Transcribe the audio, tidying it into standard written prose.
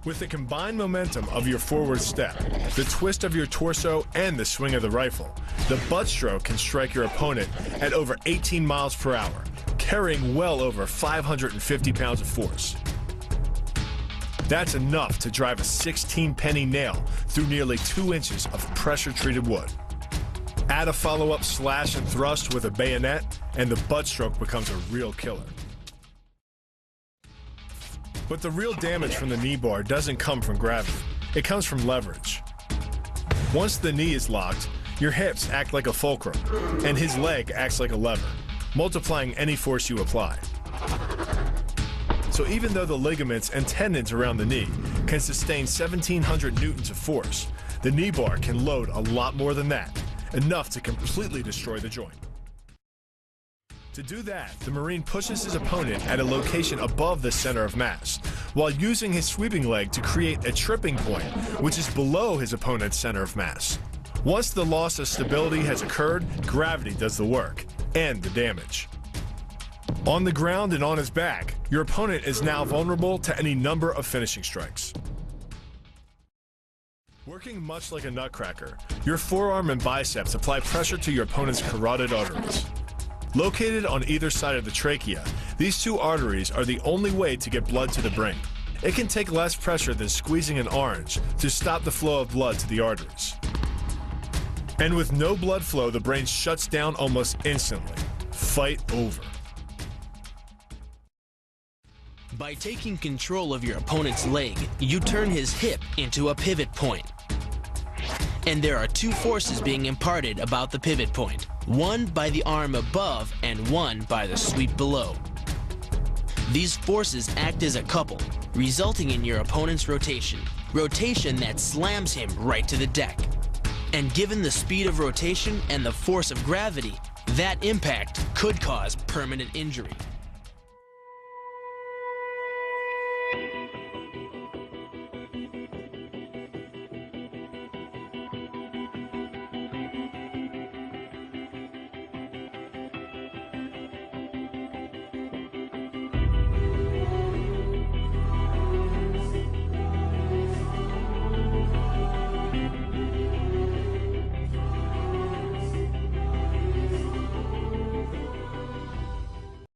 With the combined momentum of your forward step, the twist of your torso, and the swing of the rifle, the butt stroke can strike your opponent at over 18 miles per hour, carrying well over 550 pounds of force. That's enough to drive a 16-penny nail through nearly 2 inches of pressure-treated wood. Add a follow-up slash and thrust with a bayonet, and the butt stroke becomes a real killer. But the real damage from the knee bar doesn't come from gravity. It comes from leverage. Once the knee is locked, your hips act like a fulcrum, and his leg acts like a lever, multiplying any force you apply. So even though the ligaments and tendons around the knee can sustain 1,700 newtons of force, the knee bar can load a lot more than that, enough to completely destroy the joint. To do that, the Marine pushes his opponent at a location above the center of mass, while using his sweeping leg to create a tripping point, which is below his opponent's center of mass. Once the loss of stability has occurred, gravity does the work, and the damage. On the ground and on his back, your opponent is now vulnerable to any number of finishing strikes. Working much like a nutcracker, your forearm and biceps apply pressure to your opponent's carotid arteries. Located on either side of the trachea, these two arteries are the only way to get blood to the brain. It can take less pressure than squeezing an orange to stop the flow of blood to the arteries. And with no blood flow, the brain shuts down almost instantly. Fight over. By taking control of your opponent's leg, you turn his hip into a pivot point. And there are 2 forces being imparted about the pivot point. One by the arm above and one by the sweep below. These forces act as a couple, resulting in your opponent's rotation that slams him right to the deck. And given the speed of rotation and the force of gravity, that impact could cause permanent injury.